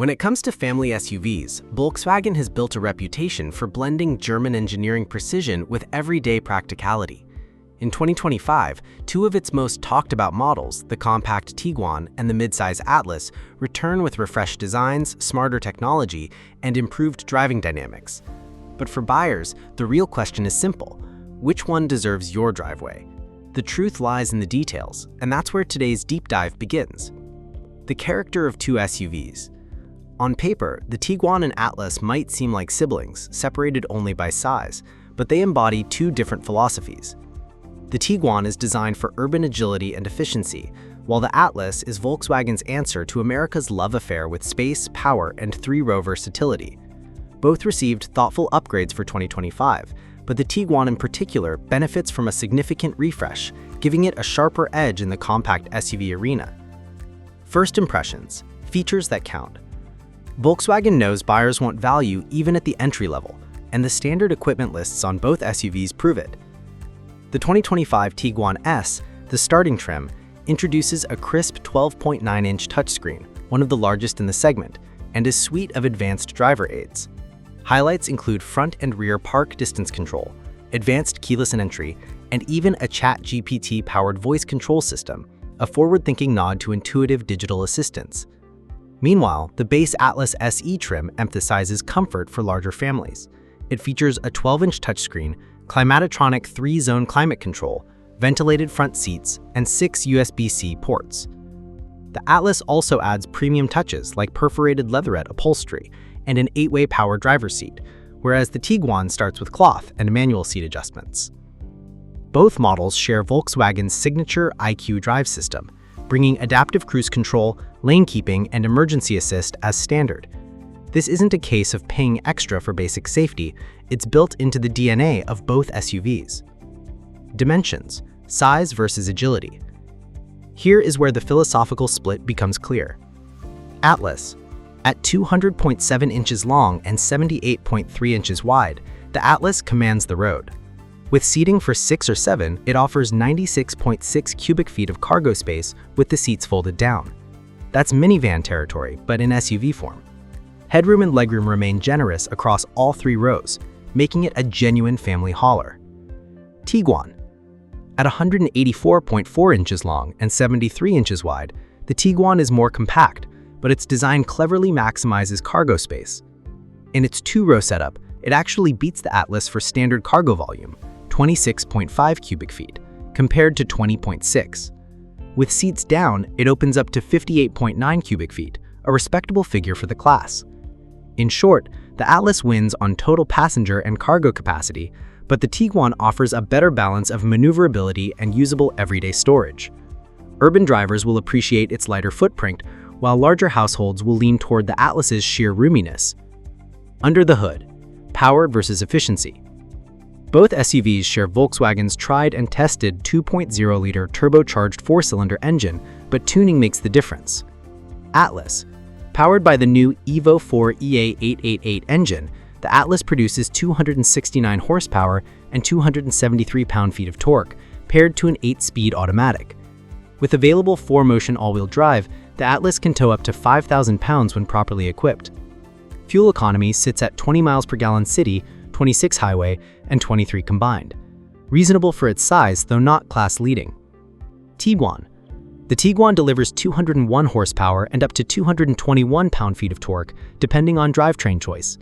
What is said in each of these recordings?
When it comes to family SUVs, Volkswagen has built a reputation for blending German engineering precision with everyday practicality. In 2025, two of its most talked about models, the compact Tiguan and the midsize Atlas, return with refreshed designs, smarter technology, and improved driving dynamics. But for buyers, the real question is simple: which one deserves your driveway? The truth lies in the details, and that's where today's deep dive begins. The character of two SUVs. On paper, the Tiguan and Atlas might seem like siblings, separated only by size, but they embody two different philosophies. The Tiguan is designed for urban agility and efficiency, while the Atlas is Volkswagen's answer to America's love affair with space, power, and three-row versatility. Both received thoughtful upgrades for 2025, but the Tiguan in particular benefits from a significant refresh, giving it a sharper edge in the compact SUV arena. First impressions, features that count. Volkswagen knows buyers want value even at the entry level, and the standard equipment lists on both SUVs prove it. The 2025 Tiguan S, the starting trim, introduces a crisp 12.9-inch touchscreen, one of the largest in the segment, and a suite of advanced driver aids. Highlights include front and rear park distance control, advanced keyless entry, and even a ChatGPT-powered voice control system, a forward-thinking nod to intuitive digital assistance. Meanwhile, the base Atlas SE trim emphasizes comfort for larger families. It features a 12-inch touchscreen, Climatronic 3-zone climate control, ventilated front seats, and 6 USB-C ports. The Atlas also adds premium touches like perforated leatherette upholstery and an 8-way power driver's seat, whereas the Tiguan starts with cloth and manual seat adjustments. Both models share Volkswagen's signature IQ drive system, bringing adaptive cruise control, lane keeping, and emergency assist as standard. This isn't a case of paying extra for basic safety, it's built into the DNA of both SUVs. Dimensions, size versus agility. Here is where the philosophical split becomes clear. Atlas. At 200.7 inches long and 78.3 inches wide, the Atlas commands the road. With seating for 6 or 7, it offers 96.6 cubic feet of cargo space with the seats folded down. That's minivan territory, but in SUV form. Headroom and legroom remain generous across all 3 rows, making it a genuine family hauler. Tiguan. At 184.4 inches long and 73 inches wide, the Tiguan is more compact, but its design cleverly maximizes cargo space. In its 2-row setup, it actually beats the Atlas for standard cargo volume, 26.5 cubic feet, compared to 20.6. With seats down, it opens up to 58.9 cubic feet, a respectable figure for the class. In short, the Atlas wins on total passenger and cargo capacity, but the Tiguan offers a better balance of maneuverability and usable everyday storage. Urban drivers will appreciate its lighter footprint, while larger households will lean toward the Atlas's sheer roominess. Under the hood, power versus efficiency. Both SUVs share Volkswagen's tried and tested 2.0-liter turbocharged 4-cylinder engine, but tuning makes the difference. Atlas. Powered by the new Evo 4 EA888 engine, the Atlas produces 269 horsepower and 273 pound-feet of torque, paired to an 8-speed automatic. With available 4-motion all-wheel drive, the Atlas can tow up to 5,000 pounds when properly equipped. Fuel economy sits at 20 miles per gallon city, 26 highway, and 23 combined. Reasonable for its size, though not class-leading. Tiguan. The Tiguan delivers 201 horsepower and up to 221 pound-feet of torque, depending on drivetrain choice.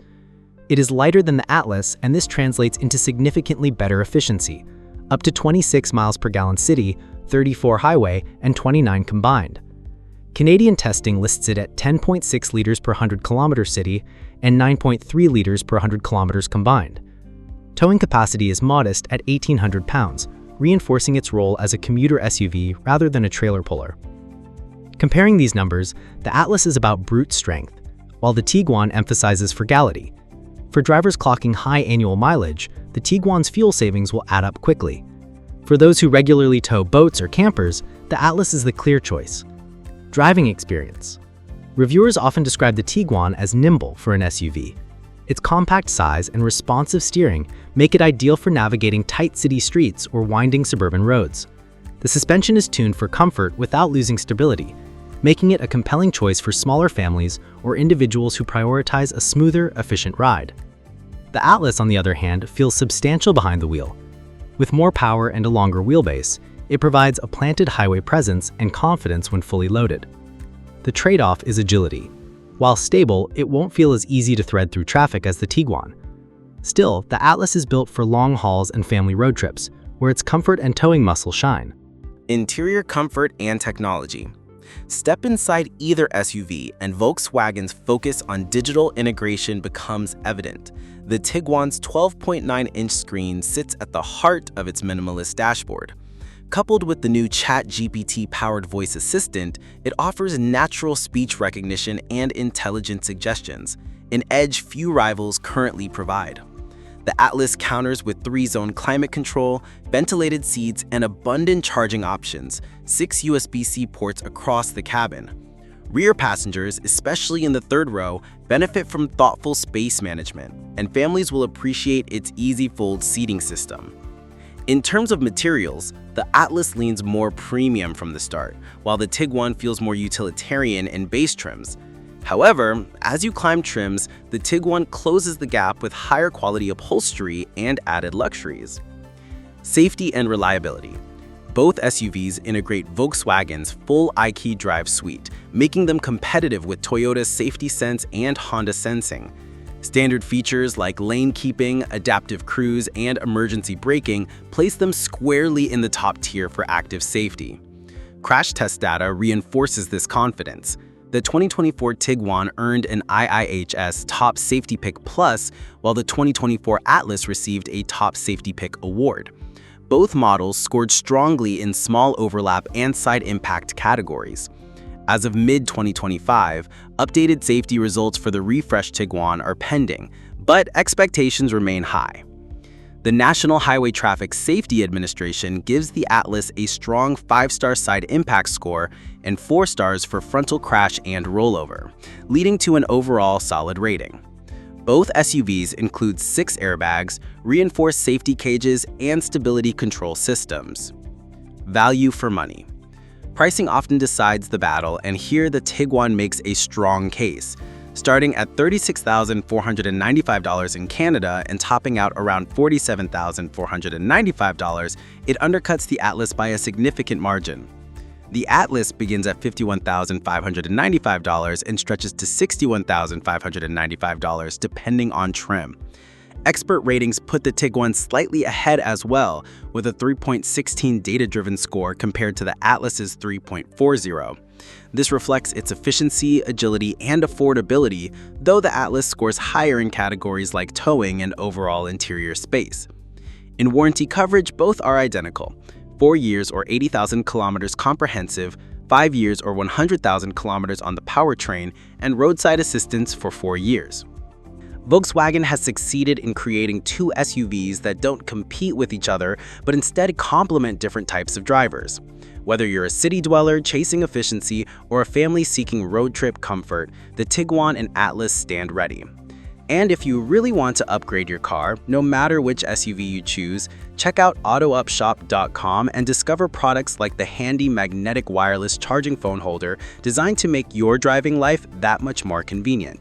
It is lighter than the Atlas, and this translates into significantly better efficiency, up to 26 miles per gallon city, 34 highway, and 29 combined. Canadian testing lists it at 10.6 liters per 100 kilometers city and 9.3 liters per 100 kilometers combined. Towing capacity is modest at 1,800 pounds, reinforcing its role as a commuter SUV rather than a trailer puller. Comparing these numbers, the Atlas is about brute strength, while the Tiguan emphasizes frugality. For drivers clocking high annual mileage, the Tiguan's fuel savings will add up quickly. For those who regularly tow boats or campers, the Atlas is the clear choice. Driving experience. Reviewers often describe the Tiguan as nimble for an SUV. Its compact size and responsive steering make it ideal for navigating tight city streets or winding suburban roads. The suspension is tuned for comfort without losing stability, making it a compelling choice for smaller families or individuals who prioritize a smoother, efficient ride. The Atlas, on the other hand, feels substantial behind the wheel. With more power and a longer wheelbase, it provides a planted highway presence and confidence when fully loaded. The trade-off is agility. While stable, it won't feel as easy to thread through traffic as the Tiguan. Still, the Atlas is built for long hauls and family road trips, where its comfort and towing muscle shine. Interior comfort and technology. Step inside either SUV and Volkswagen's focus on digital integration becomes evident. The Tiguan's 12.9-inch screen sits at the heart of its minimalist dashboard. Coupled with the new ChatGPT-powered voice assistant, it offers natural speech recognition and intelligent suggestions, an edge few rivals currently provide. The Atlas counters with 3-zone climate control, ventilated seats, and abundant charging options, 6 USB-C ports across the cabin. Rear passengers, especially in the third row, benefit from thoughtful space management, and families will appreciate its easy fold seating system. In terms of materials, the Atlas leans more premium from the start, while the Tiguan feels more utilitarian in base trims. However, as you climb trims, the Tiguan closes the gap with higher quality upholstery and added luxuries. Safety and reliability. Both SUVs integrate Volkswagen's full iKey Drive suite, making them competitive with Toyota's Safety Sense and Honda Sensing. Standard features like lane keeping, adaptive cruise, and emergency braking place them squarely in the top tier for active safety. Crash test data reinforces this confidence. The 2024 Tiguan earned an IIHS Top Safety Pick Plus, while the 2024 Atlas received a Top Safety Pick Award. Both models scored strongly in small overlap and side impact categories. As of mid-2025, updated safety results for the refreshed Tiguan are pending, but expectations remain high. The National Highway Traffic Safety Administration gives the Atlas a strong 5-star side impact score and 4 stars for frontal crash and rollover, leading to an overall solid rating. Both SUVs include 6 airbags, reinforced safety cages, and stability control systems. Value for money. Pricing often decides the battle, and here the Tiguan makes a strong case. Starting at $36,495 in Canada and topping out around $47,495, it undercuts the Atlas by a significant margin. The Atlas begins at $51,595 and stretches to $61,595 depending on trim. Expert ratings put the Tiguan slightly ahead as well, with a 3.16 data-driven score compared to the Atlas's 3.40. This reflects its efficiency, agility, and affordability, though the Atlas scores higher in categories like towing and overall interior space. In warranty coverage, both are identical: 4 years or 80,000 kilometers comprehensive, 5 years or 100,000 kilometers on the powertrain, and roadside assistance for 4 years. Volkswagen has succeeded in creating 2 SUVs that don't compete with each other, but instead complement different types of drivers. Whether you're a city dweller chasing efficiency or a family seeking road trip comfort, the Tiguan and Atlas stand ready. And if you really want to upgrade your car, no matter which SUV you choose, check out AutoUpShop.com and discover products like the handy magnetic wireless charging phone holder designed to make your driving life that much more convenient.